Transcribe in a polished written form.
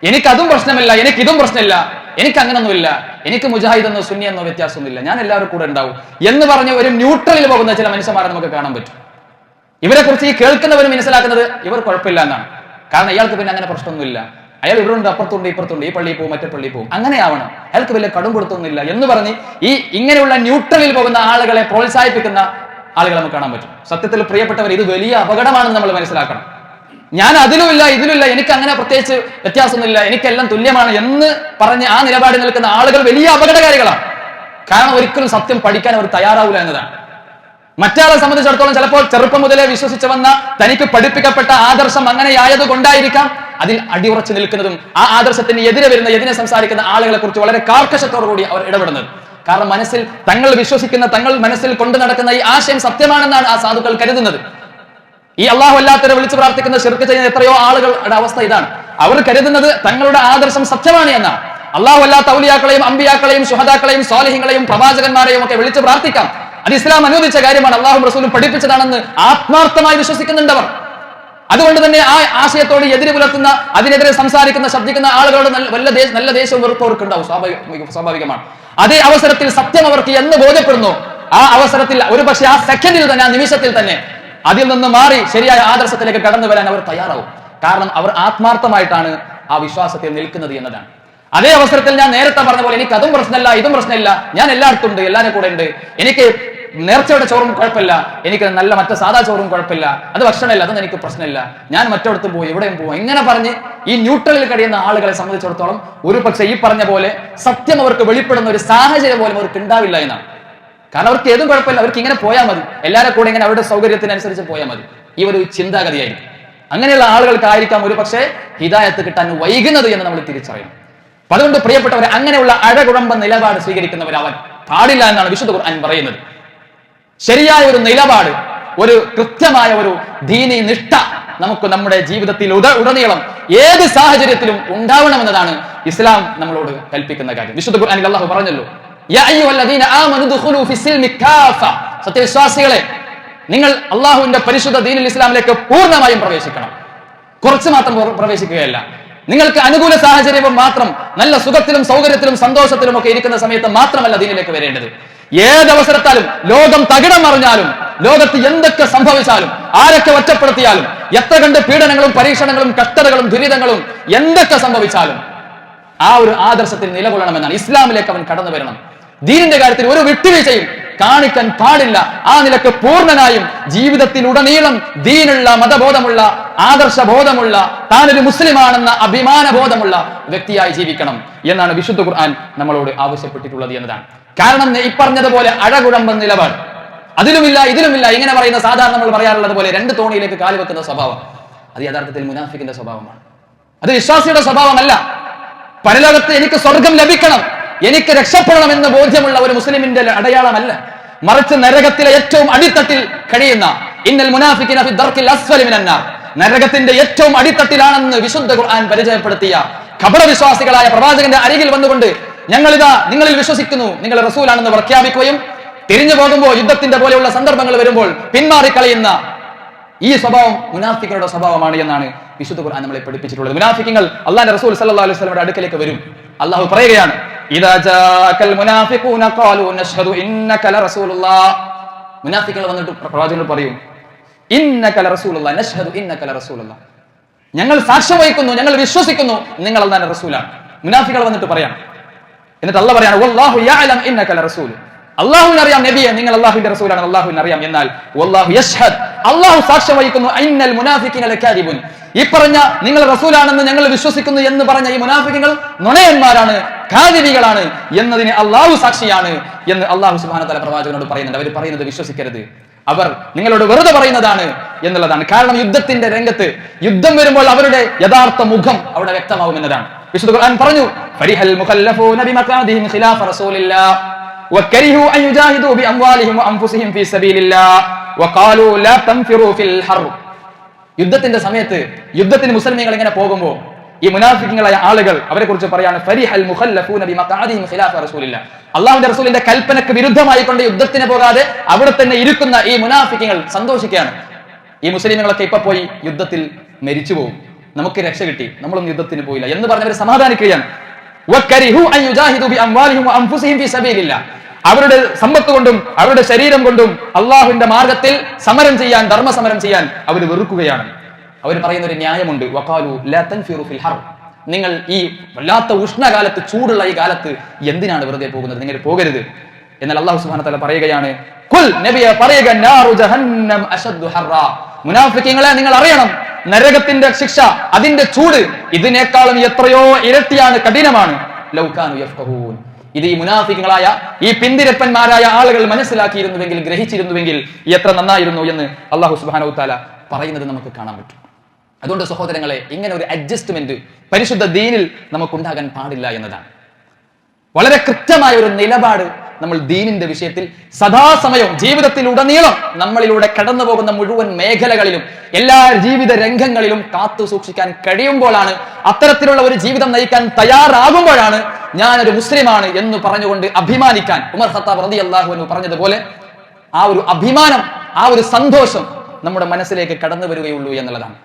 എനിക്ക് അതും പ്രശ്നമില്ല, എനിക്ക് ഇതും പ്രശ്നമില്ല, എനിക്ക് അങ്ങനൊന്നുമില്ല, എനിക്ക് മുജാഹിദ് എന്നോ സുന്നി എന്നോ വ്യത്യാസമൊന്നുമില്ല, ഞാൻ എല്ലാവരും കൂടെ ഉണ്ടാവും എന്ന് പറഞ്ഞ് ഒരു ന്യൂട്രലിൽ പോകുന്ന ചില മനുഷ്യന്മാരെ നമുക്ക് കാണാൻ പറ്റും. ഇവരെ കുറിച്ച് ഈ കേൾക്കുന്നവരും മനസ്സിലാക്കുന്നത് ഇവർ കുഴപ്പമില്ല എന്നാണ്. കാരണം ഇയാൾക്ക് പിന്നെ അങ്ങനെ പ്രശ്നമൊന്നുമില്ല, അയാൾ ഇവരുണ്ട്, അപ്പുറത്തുണ്ട്, ഇപ്പുറത്തുണ്ട്, ഈ പള്ളിയിൽ പോകും, മറ്റേ പള്ളിയിൽ പോകും, അങ്ങനെ ആവണം, അയാൾക്ക് വലിയ കടും കൊടുത്തൊന്നുമില്ല എന്ന് പറഞ്ഞ് ഈ ഇങ്ങനെയുള്ള ന്യൂട്രലിൽ പോകുന്ന ആളുകളെ പ്രോത്സാഹിപ്പിക്കുന്ന ആളുകളെ നമുക്ക് കാണാൻ പറ്റും. സത്യത്തിൽ പ്രിയപ്പെട്ടവർ, ഇത് വലിയ അപകടമാണെന്ന് നമ്മൾ മനസ്സിലാക്കണം. ഞാൻ അതിലുമില്ല ഇതിലുമില്ല, എനിക്ക് അങ്ങനെ പ്രത്യേകിച്ച് വ്യത്യാസമൊന്നുമില്ല, എനിക്കെല്ലാം തുല്യമാണ് എന്ന് പറഞ്ഞ് ആ നിലപാടിൽ നിൽക്കുന്ന ആളുകൾ വലിയ അപകടകാരികളാണ്. കാരണം ഒരിക്കലും സത്യം പഠിക്കാൻ അവർ തയ്യാറാവില്ല എന്നതാണ്. മറ്റാളെ സംബന്ധിച്ചിടത്തോളം ചിലപ്പോൾ ചെറുപ്പം മുതലേ വിശ്വസിച്ചു വന്ന തനിക്ക് പഠിപ്പിക്കപ്പെട്ട ആദർശം അങ്ങനെയായത് കൊണ്ടായിരിക്കാം അതിൽ അടിയുറച്ചു നിൽക്കുന്നതും ആ ആദർശത്തിന് എതിരെ വരുന്ന, എതിരെ സംസാരിക്കുന്ന ആളുകളെ കുറിച്ച് വളരെ കാർക്കശത്തോടുകൂടി അവർ ഇടപെടുന്നത്. കാരണം മനസ്സിൽ തങ്ങൾ വിശ്വസിക്കുന്ന, തങ്ങൾ മനസ്സിൽ കൊണ്ടു നടക്കുന്ന ഈ ആശയം സത്യമാണെന്നാണ് ആ സാധുക്കൾ കരുതുന്നത്. ഈ അള്ളാഹു അല്ലാത്തവരെ വിളിച്ചു പ്രാർത്ഥിക്കുന്ന, ശിർക്ക് ചെയ്യുന്ന എത്രയോ ആളുകളുടെ അവസ്ഥ ഇതാണ്. അവർ കരുതുന്നത് തങ്ങളുടെ ആദർശം സത്യമാണ് എന്നാണ്. അള്ളാഹു അല്ലാത്ത ഔലിയാക്കളെയും അമ്പിയാക്കളെയും ശുഹദാക്കളെയും സ്വാലിഹീങ്ങളെയും പ്രവാചകന്മാരെയും ഒക്കെ വിളിച്ചു പ്രാർത്ഥിക്കാം, അത് ഇസ്ലാം അനുവദിച്ച കാര്യമാണ്, അള്ളാഹും റസൂലും പഠിപ്പിച്ചതാണെന്ന് ആത്മാർത്ഥമായി വിശ്വസിക്കുന്നുണ്ടവർ. അതുകൊണ്ട് തന്നെ ആ ആശയത്തോട് എതിര് പുലർത്തുന്ന, അതിനെതിരെ സംസാരിക്കുന്ന, ശബ്ദിക്കുന്ന ആളുകളോട് നല്ല ദേഷ്യവും വെറുപ്പും അവർക്ക് ഉണ്ടാവും, സ്വാഭാവികമാണ്. അതേ അവസരത്തിൽ സത്യം അവർക്ക് എന്ന് ബോധ്യപ്പെടുന്നു, ആ അവസരത്തിൽ ഒരുപക്ഷെ ആ സെക്കൻഡിൽ തന്നെ, ആ നിമിഷത്തിൽ തന്നെ അതിൽ നിന്ന് മാറി ശരിയായ ആദർശത്തിലേക്ക് കടന്നു വരാൻ അവർ തയ്യാറാവും. കാരണം അവർ ആത്മാർത്ഥമായിട്ടാണ് ആ വിശ്വാസത്തിൽ നിൽക്കുന്നത് എന്നതാണ്. അതേ അവസരത്തിൽ ഞാൻ നേരത്തെ പറഞ്ഞ പോലെ എനിക്ക് അതും പ്രശ്നമില്ല, ഇതും പ്രശ്നമില്ല, ഞാൻ എല്ലായിടത്തും ഉണ്ട്, എല്ലാവരും കൂടെ ഉണ്ട്, എനിക്ക് നേർച്ചയുടെ ചോറും കുഴപ്പമില്ല, എനിക്ക് നല്ല മറ്റേ സാധാ ചോറും കുഴപ്പമില്ല, അത് ഭക്ഷണമില്ല, അതൊന്നും എനിക്ക് പ്രശ്നമില്ല, ഞാൻ മറ്റൊടത്തും പോയി എവിടെയും പോവും, ഇങ്ങനെ പറഞ്ഞ് ഈ ന്യൂട്രലിൽ കഴിയുന്ന ആളുകളെ സംബന്ധിച്ചിടത്തോളം ഒരു പക്ഷേ ഈ പറഞ്ഞ പോലെ സത്യം അവർക്ക് വെളിപ്പെടുന്ന ഒരു സാഹചര്യം പോലും അവർക്ക് ഉണ്ടാവില്ല എന്നാണ്. കാരണം അവർക്ക് ഏതും കുഴപ്പമില്ല, അവർക്ക് ഇങ്ങനെ പോയാൽ മതി, എല്ലാവരും കൂടെ ഇങ്ങനെ അവരുടെ സൗകര്യത്തിനനുസരിച്ച് പോയാൽ മതി, ഈ ഒരു ചിന്താഗതിയായിരിക്കും. അങ്ങനെയുള്ള ആളുകൾക്കായിരിക്കാം ഒരു പക്ഷേ ഹിദായത്ത് കിട്ടാൻ വൈകുന്നത് എന്ന് നമ്മൾ തിരിച്ചറിയണം. അപ്പൊ അതുകൊണ്ട് പ്രിയപ്പെട്ടവരെ, അങ്ങനെയുള്ള അഴകുഴമ്പ നിലപാട് സ്വീകരിക്കുന്നവരാവാൻ പാടില്ല എന്നാണ് വിശുദ്ധ ഖുർആൻ പറയുന്നത്. ശരിയായ ഒരു നിലപാട്, ഒരു കൃത്യമായ ഒരു ദീനി നിഷ്ഠ നമുക്ക് നമ്മുടെ ജീവിതത്തിൽ ഉടനീളം ഏത് സാഹചര്യത്തിലും ഉണ്ടാവണമെന്നതാണ് ഇസ്ലാം നമ്മളോട് കൽപ്പിക്കുന്ന കാര്യം. വിശുദ്ധ ഖുർആനിൽ അല്ലാഹു പറഞ്ഞല്ലോ, യാ അയ്യുഹല്ലദീന ആമനു ദുഖുലൂ ഫിസ്സിൽമി കാഫ, സത്യവിശ്വാസികളെ നിങ്ങൾ അള്ളാഹുവിന്റെ പരിശുദ്ധ ദീനുൽ ഇസ്ലാമിലേക്ക് പൂർണ്ണമായും പ്രവേശിക്കണം. കുറച്ച് മാത്രം പ്രവേശിക്കുകയല്ല. നിങ്ങൾക്ക് അനുകൂല സാഹചര്യവും മാത്രം, നല്ല സുഖത്തിലും സൗകര്യത്തിലും സന്തോഷത്തിലും ഒക്കെ ഇരിക്കുന്ന സമയത്ത് മാത്രമല്ല ദീനിലേക്ക് വരേണ്ടത്. ഏതവസരത്താലും, ലോകം തകിടം മറിഞ്ഞാലും, ലോകത്ത് എന്തൊക്കെ സംഭവിച്ചാലും, ആരൊക്കെ ഒറ്റപ്പെടുത്തിയാലും, എത്ര കണ്ട് പീഡനങ്ങളും പരീക്ഷണങ്ങളും കഷ്ടതകളും ദുരിതങ്ങളും എന്തൊക്കെ സംഭവിച്ചാലും ആ ഒരു ആദർശത്തിൽ നിലകൊള്ളണമെന്നാണ്. ഇസ്ലാമിലേക്ക് അവൻ കടന്നു വരണം. ദീനിന്റെ കാര്യത്തിൽ ഒരു വിട്ടുവീഴ്ചയും കാണിക്കാൻ പാടില്ല. ആ നിലക്ക് പൂർണ്ണനായും ജീവിതത്തിലുടനീളം ദീനുള്ള, മതബോധമുള്ള, ആദർശബോധമുള്ള, താനൊരു മുസ്ലിമാണെന്ന അഭിമാനബോധമുള്ള വ്യക്തിയായി ജീവിക്കണം എന്നാണ് വിശുദ്ധ ഖുർആൻ നമ്മളോട് ആവശ്യപ്പെട്ടിട്ടുള്ളത് എന്നതാണ്. കാരണം ഈ പറഞ്ഞതുപോലെ അഴകുഴമ്പൻ നിലപാട്, അതിലുമില്ല ഇതിലുമില്ല ഇങ്ങനെ പറയുന്ന, സാധാരണ നമ്മൾ പറയാറുള്ളത് പോലെ രണ്ട് തോണിയിലേക്ക് കാല് വെക്കുന്ന സ്വഭാവം, അത് യഥാർത്ഥത്തിൽ മുനാഫിക്കിന്റെ സ്വഭാവമാണ്. അത് വിശ്വാസിയുടെ സ്വഭാവമല്ല. പരലോകത്ത് എനിക്ക് സ്വർഗം ലഭിക്കണം, എനിക്ക് രക്ഷപ്പെടണം എന്ന് ബോധ്യമുള്ള ഒരു മുസ്ലിമിന്റെ അടയാളമല്ല. മറിച്ച് നരകത്തിലെ ഏറ്റവും അടിത്തട്ടിൽ കഴിയുന്ന, ഇന്നൽ മുനാഫിഖീന ഫി ദർക്കിൽ അസ്ഫലി മിനൻ നാർ, നരകത്തിന്റെ ഏറ്റവും അടിത്തട്ടിലാണെന്ന് വിശുദ്ധ ഖുർആൻ പരിചയപ്പെടുത്തിയ ഖബറ വിശ്വാസികളായ പ്രവാചകന്റെ അരികിൽ വന്നുകൊണ്ട് ഞങ്ങളിതാ നിങ്ങളിൽ വിശ്വസിക്കുന്നു, നിങ്ങൾ റസൂലാണെന്ന് പ്രഖ്യാപിക്കുകയും തിരിഞ്ഞു പോകുമ്പോൾ യുദ്ധത്തിന്റെ പോലെയുള്ള സന്ദർഭങ്ങൾ വരുമ്പോൾ പിന്മാറിക്കളയുന്ന ഈ സ്വഭാവം മുനാഫിക്കുകളുടെ സ്വഭാവമാണ് എന്നാണ് വിശുദ്ധ ഖുർആൻ നമ്മളെ പഠിപ്പിച്ചിട്ടുള്ളത്. മുനാഫിക്കുകൾ അല്ലാഹുവിന്റെ റസൂൽ സല്ലല്ലാഹു അലൈഹി വസല്ലമയുടെ അടുക്കലേക്ക് വരും. അല്ലാഹു പറയുകയാണ്, ഇദാ ജാഅകൽ മുനാഫിഖൂന ഖാലൂ നശ്ഹദു ഇന്നക ലറസൂലുള്ളാഹ്. മുനാഫിക്കുകൾ വന്നിട്ട് പ്രവാചകനോട് പറയും, ഇന്നക ലറസൂലുള്ളാഹ്, നശ്ഹദു ഇന്നക ലറസൂലുള്ളാഹ്, ഞങ്ങൾ സാക്ഷ്യം വഹിക്കുന്നു, ഞങ്ങൾ വിശ്വസിക്കുന്നു നിങ്ങൾ അല്ലാഹുവിന്റെ റസൂലാണ്. മുനാഫിക്കുകൾ വന്നിട്ട് പറയാം. എന്നിട്ട് അല്ലാഹു പറയാണ്, വല്ലാഹു യഅലം ഇന്നക ലറസൂൽ, അല്ലാഹുവിന് അറിയാം നബിയെ നിങ്ങൾ അല്ലാഹുവിന്റെ റസൂലാണ്, അല്ലാഹുവിന് അറിയാം. എന്നാൽ വല്ലാഹു യശ്ഹദ്, അല്ലാഹു സാക്ഷ്യം വഹിക്കുന്നു, ഇന്നൽ മുനാഫിഖീന ലകാദിബുൻ, ഈ പറഞ്ഞ നിങ്ങൾ റസൂലാണെന്ന് ഞങ്ങൾ വിശ്വസിക്കുന്നു എന്ന് പറഞ്ഞ ഈ മുനാഫിഖുകൾ നുണയന്മാരാണ്, കാദിബികളാണ് എന്നതിന് അല്ലാഹു സാക്ഷിയാണ് എന്ന് അല്ലാഹു സുബ്ഹാനഹു വ തആല പ്രവാചകനോട് പറയുന്നുണ്ട്. അവർ പറയുന്നത് വിശ്വസിക്കരുത്, അവർ നിങ്ങളോട് വെറുതെ പറയുന്നതാണ് എന്നുള്ളതാണ്. കാരണം യുദ്ധത്തിന്റെ രംഗത്ത് യുദ്ധം വരുമ്പോൾ അവരുടെ യഥാർത്ഥ മുഖം അവിടെ വ്യക്തമാവും എന്നതാണ്. വിശുദ്ധ ഖുർആൻ പറഞ്ഞു, ഫരിഹൽ മുഖല്ലഫൂന ബിമഖാദിഹിം ഖിലാഫ റസൂലില്ലാഹ് വകരിഹു അൻ യുജാഹിദു ബിഅംവാലിഹിം വഅൻഫുസിഹിം ഫീ സബീലില്ലാഹ് വഖാലൂ ലാ തൻഫിറൂ ഫിൽ ഹർബ്. യുദ്ധത്തിന്റെ സമയത്ത് യുദ്ധത്തിന് മുസ്ലിമീങ്ങൾ ഇങ്ങനെ പോകുമ്പോൾ ഈ മുനാഫിഖുകളായ ആളുകൾ അവരെ കുറിച്ച് പറയാണ്, ഫരിഹൽ മുഖല്ലഫൂന ബിമഖാദിഹിം ഖിലാഫ റസൂലില്ലാഹ്, അല്ലാഹുവിന്റെ റസൂലിന്റെ കൽപ്പനക്ക് വിരുദ്ധമായി കൊണ്ട് യുദ്ധത്തിന് പോകാതെ അവിടെ തന്നെ ഇരിക്കുന്ന ഈ മുനാഫിഖുകൾ സന്തോഷിക്കുകയാണ്. ഈ മുസ്ലിമുകളൊക്കെ ഇപ്പൊ പോയി യുദ്ധത്തിൽ മരിച്ചു പോകും, നമുക്ക് രക്ഷ കിട്ടി, നമ്മളൊന്നും യുദ്ധത്തിന് പോയില്ല എന്ന് പറഞ്ഞവർ സമാധാനിക്കുകയാണ്. അവരുടെ സമ്പത്ത് കൊണ്ടും അവരുടെ ശരീരം കൊണ്ടും അള്ളാഹുവിന്റെ മാർഗത്തിൽ സമരം ചെയ്യാൻ, ധർമ്മസമരം ചെയ്യാൻ അവർ വെറുക്കുകയാണ്. അവർ പറയുന്ന ഒരു ന്യായമുണ്ട്, വഖാലു ലാ തൻഫിറു ഫിൽ ഹർ, നിങ്ങൾ ഈ വല്ലാത്ത ഉഷ്ണകാലത്ത്, ചൂടുള്ള ഈ കാലത്ത് എന്തിനാണ് വെറുതെ പോകുന്നത്, നിങ്ങൾ പോകരുത്. എന്നാൽ അള്ളാഹു സുബ്ഹാനഹു വ തആല പറയുകയാണ്, ഖുൽ നബിയെ പറയുക, നാറു ജഹന്നം അശദ്ദു ഹർറാ, മുനാഫിഖീങ്ങളെ നിങ്ങൾ അറിയണം, നരകത്തിന്റെ ശിക്ഷ, അതിന്റെ ചൂട് ഇതിനേക്കാളും എത്രയോ ഇരട്ടിയാണ്, കഠിനമാണ്. ലൗ കാനു യഫ്ഖഹൂൻ, ഇത് ഈ മുനാഫിഖീങ്ങളായ ഈ പിന്തിരപ്പന്മാരായ ആളുകൾ മനസ്സിലാക്കിയിരുന്നുവെങ്കിൽ, ഗ്രഹിച്ചിരുന്നുവെങ്കിൽ എത്ര നന്നായിരുന്നു എന്ന് അള്ളാഹു സുബ്ഹാനഹു വ തആല പറയുന്നത് നമുക്ക് കാണാൻ പറ്റും. അതുകൊണ്ട് സഹോദരങ്ങളെ, ഇങ്ങനെ ഒരു അഡ്ജസ്റ്റ്മെന്റ് പരിശുദ്ധ ദീനിൽ നമുക്കുണ്ടാകാൻ പാടില്ല എന്നതാണ്. വളരെ കൃത്യമായ ഒരു നിലപാട് നമ്മൾ ദീനിന്റെ വിഷയത്തിൽ സദാസമയവും ജീവിതത്തിലുടനീളം നമ്മളിലൂടെ കടന്നു പോകുന്ന മുഴുവൻ മേഖലകളിലും എല്ലാ ജീവിത രംഗങ്ങളിലും കാത്തു സൂക്ഷിക്കാൻ കഴിയുമ്പോഴാണ്, അത്തരത്തിലുള്ള ഒരു ജീവിതം നയിക്കാൻ തയ്യാറാകുമ്പോഴാണ് ഞാനൊരു മുസ്ലിമാണ് എന്ന് പറഞ്ഞുകൊണ്ട് അഭിമാനിക്കാൻ ഉമർ ഖത്താബ് റളിയല്ലാഹു അൻഹു പറഞ്ഞതുപോലെ ആ ഒരു അഭിമാനം, ആ ഒരു സന്തോഷം നമ്മുടെ മനസ്സിലേക്ക് കടന്നു വരികയുള്ളൂ എന്നുള്ളതാണ്.